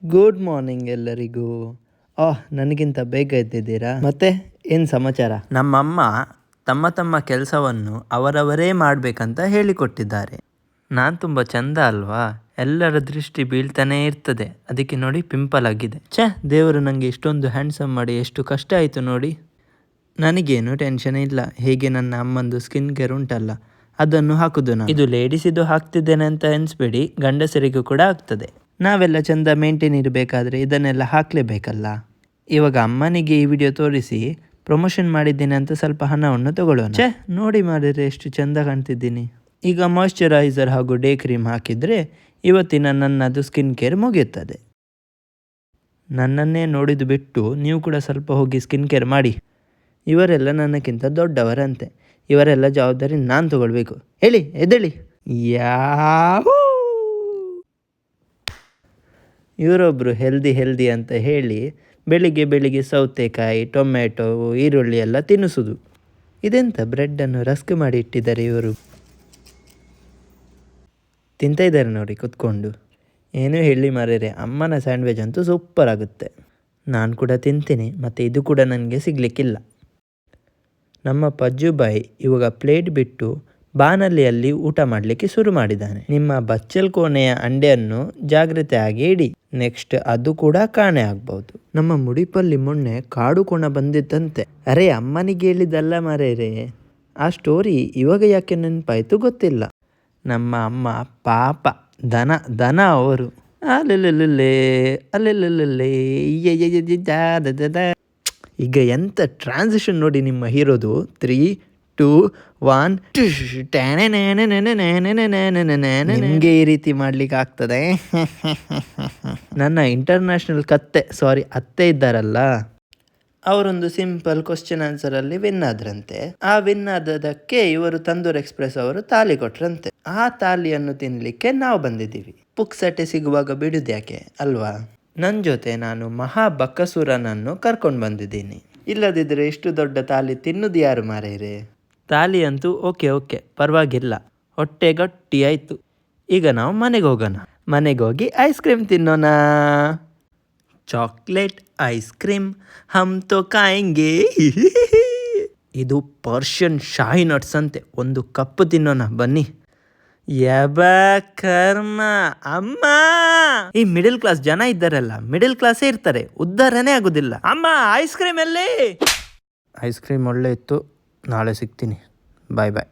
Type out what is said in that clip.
Good morning ಎಲ್ಲರಿಗೂ. ನನಗಿಂತ ಬೇಗ ಎದ್ದಿದ್ದೀರಾ? ಮತ್ತೆ ಏನು ಸಮಾಚಾರ? ನಮ್ಮಮ್ಮ ತಮ್ಮ ತಮ್ಮ ಕೆಲಸವನ್ನು ಅವರವರೇ ಮಾಡಬೇಕಂತ ಹೇಳಿಕೊಟ್ಟಿದ್ದಾರೆ. ನಾನು ತುಂಬ ಚಂದ ಅಲ್ವಾ? ಎಲ್ಲರ ದೃಷ್ಟಿ ಬೀಳ್ತಾನೆ ಇರ್ತದೆ. ಅದಕ್ಕೆ ನೋಡಿ ಪಿಂಪಲ್ ಆಗಿದೆ. ದೇವರು ನನಗೆ ಇಷ್ಟೊಂದು ಹ್ಯಾಂಡ್ಸಮ್ ಮಾಡಿ ಎಷ್ಟು ಕಷ್ಟ ಆಯಿತು ನೋಡಿ. ನನಗೇನು ಟೆನ್ಷನ್ ಇಲ್ಲ. ಹೇಗೆ ನನ್ನ ಅಮ್ಮಂದು ಸ್ಕಿನ್ ಕೇರ್ ಉಂಟಲ್ಲ, ಅದನ್ನು ಹಾಕುದು ನಾನು. ಇದು ಲೇಡೀಸಿದು ಹಾಕ್ತಿದ್ದೇನೆ ಅಂತ ಎನಿಸ್ಬೇಡಿ, ಗಂಡಸರಿಗೂ ಕೂಡ ಆಗ್ತದೆ. ನಾವೆಲ್ಲ ಚಂದ ಮೇಂಟೈನ್ ಇರಬೇಕಾದ್ರೆ ಇದನ್ನೆಲ್ಲ ಹಾಕಲೇಬೇಕಲ್ಲ. ಇವಾಗ ಅಮ್ಮನಿಗೆ ಈ ವಿಡಿಯೋ ತೋರಿಸಿ ಪ್ರಮೋಷನ್ ಮಾಡಿದ್ದೀನಿ ಅಂತ ಸ್ವಲ್ಪ ಹಣವನ್ನು ತಗೊಳ್ಳೋಣ. ನೋಡಿ ಮಾಡಿದ್ರೆ ಎಷ್ಟು ಚಂದ ಕಾಣ್ತಿದ್ದೀನಿ. ಈಗ ಮಾಯ್ಶ್ಚರೈಸರ್ ಹಾಗೂ ಡೇ ಕ್ರೀಮ್ ಹಾಕಿದರೆ ಇವತ್ತಿನ ನನ್ನದು ಸ್ಕಿನ್ ಕೇರ್ ಮುಗಿಯುತ್ತದೆ. ನನ್ನನ್ನೇ ನೋಡಿದು ಬಿಟ್ಟು ನೀವು ಕೂಡ ಸ್ವಲ್ಪ ಹೋಗಿ ಸ್ಕಿನ್ ಕೇರ್ ಮಾಡಿ. ಇವರೆಲ್ಲ ನನ್ನಕ್ಕಿಂತ ದೊಡ್ಡವರಂತೆ. ಇವರೆಲ್ಲ ಜವಾಬ್ದಾರಿ ನಾನು ತಗೊಳ್ಬೇಕು. ಹೇಳಿ, ಎದ್ದೇಳಿ. ಇವರೊಬ್ಬರು ಹೆಲ್ದಿ ಅಂತ ಹೇಳಿ ಬೆಳಿಗ್ಗೆ ಸೌತೆಕಾಯಿ, ಟೊಮೆಟೊ, ಈರುಳ್ಳಿ ಎಲ್ಲ ತಿನ್ನಿಸೋದು. ಇದೆಂತ ಬ್ರೆಡ್ಡನ್ನು ರಸ್ಕ್ ಮಾಡಿ ಇಟ್ಟಿದ್ದಾರೆ ಇವರು. ತಿಂತ ಇದ್ದಾರೆ ನೋಡಿ ಕುತ್ಕೊಂಡು. ಏನೂ ಹೇಳಿ ಮಾರ್ರೆ, ಅಮ್ಮನ ಸ್ಯಾಂಡ್ವಿಚ್ ಅಂತೂ ಸೂಪರ್ ಆಗುತ್ತೆ. ನಾನು ಕೂಡ ತಿಂತೀನಿ, ಮತ್ತು ಇದು ಕೂಡ ನನಗೆ ಸಿಗಲಿಕ್ಕಿಲ್ಲ. ನಮ್ಮ ಪಜ್ಜುಬಾಯಿ ಇವಾಗ ಪ್ಲೇಟ್ ಬಿಟ್ಟು ಬಾಣಲಿಯಲ್ಲಿ ಊಟ ಮಾಡಲಿಕ್ಕೆ ಶುರು ಮಾಡಿದ್ದಾನೆ. ನಿಮ್ಮ ಬಚ್ಚಲ್ ಕೋಣೆಯ ಅಂಡೆಯನ್ನು ಜಾಗ್ರತೆಯಾಗಿ ಇಡಿ, ನೆಕ್ಸ್ಟ್ ಅದು ಕೂಡ ಕಾಣೆ ಆಗ್ಬಹುದು. ನಮ್ಮ ಮುಡಿಪಲ್ಲಿ ಮೊನ್ನೆ ಕಾಡು ಕೋಣ ಬಂದಿತ್ತಂತೆ. ಅರೆ, ಅಮ್ಮನಿಗೆ ಹೇಳಿದ್ದಲ್ಲ ಮಾರೇರೆ. ಆ ಸ್ಟೋರಿ ಇವಾಗ ಯಾಕೆ ನೆನಪಾಯ್ತು ಗೊತ್ತಿಲ್ಲ. ನಮ್ಮ ಅಮ್ಮ ಪಾಪ ದನ ಅವರು. ಈಗ ಎಂತ ಟ್ರಾನ್ಸಿಷನ್ ನೋಡಿ ನಿಮ್ಮ ಹೀರೋದು. 3, 2, 1 ನಿಮಗೆ ಈ ರೀತಿ ಮಾಡ್ಲಿಕ್ಕೆ ಆಗ್ತದೆ? ನನ್ನ ಇಂಟರ್ನ್ಯಾಷನಲ್ ಅತ್ತೆ ಇದ್ದಾರಲ್ಲ, ಅವರೊಂದು ಸಿಂಪಲ್ ಕ್ವಶನ್ ಆನ್ಸರ್ ಅಲ್ಲಿ ವಿನ್ ಆದ್ರಂತೆ. ಆ ವಿನ್ ಆದದಕ್ಕೆ ಇವರು ತಂದೂರ್ ಎಕ್ಸ್ಪ್ರೆಸ್ ಅವರು ತಾಲಿ ಕೊಟ್ರಂತೆ. ಆ ತಾಲಿಯನ್ನು ತಿನ್ಲಿಕ್ಕೆ ನಾವು ಬಂದಿದ್ದೀವಿ. ಪುಕ್ಸಟೆ ಸಿಗುವಾಗ ಬಿಡುದ್ಯಾಕೆ ಅಲ್ವಾ? ನನ್ನ ಜೊತೆ ನಾನು ಮಹಾ ಬಕ್ಕಸೂರನನ್ನು ಕರ್ಕೊಂಡು ಬಂದಿದ್ದೀನಿ. ಇಲ್ಲದಿದ್ರೆ ಇಷ್ಟು ದೊಡ್ಡ ತಾಲಿ ತಿನ್ನುದು ಯಾರು ಮಾರೇರೆ? ತಾಲಿ ಅಂತೂ ಓಕೆ ಪರವಾಗಿಲ್ಲ, ಹೊಟ್ಟೆ ಗಟ್ಟಿ ಆಯ್ತು. ಈಗ ನಾವು ಮನೆಗೆ ಹೋಗೋಣ. ಮನೆಗೆ ಹೋಗಿ ಐಸ್ ಕ್ರೀಮ್ ತಿನ್ನೋಣ. ಚಾಕ್ಲೇಟ್ ಐಸ್ ಕ್ರೀಮ್ ಹಮ್ ತೋ ಖಾಯೆಂಗೆ. ಇದು ಪರ್ಷಿಯನ್ ಶಾಹಿ ನಟ್ಸ್ ಅಂತೆ. ಒಂದು ಕಪ್ ತಿನ್ನೋಣ ಬನ್ನಿ. ಕರ್ಮ ಅಮ್ಮ. ಈ ಮಿಡಲ್ ಕ್ಲಾಸ್ ಜನ ಇದ್ದಾರಲ್ಲ, ಮಿಡಲ್ ಕ್ಲಾಸೇ ಇರ್ತಾರೆ, ಉದ್ಧಾರನೇ ಆಗುದಿಲ್ಲ. ಅಮ್ಮ ಐಸ್ ಕ್ರೀಮ್ ಎಲ್ಲಿ? ಐಸ್ ಕ್ರೀಮ್ ಒಳ್ಳೆ ಇತ್ತು, ನಾಳೆ ಸಿಗ್ತೀನಿ. ಬಾಯ್.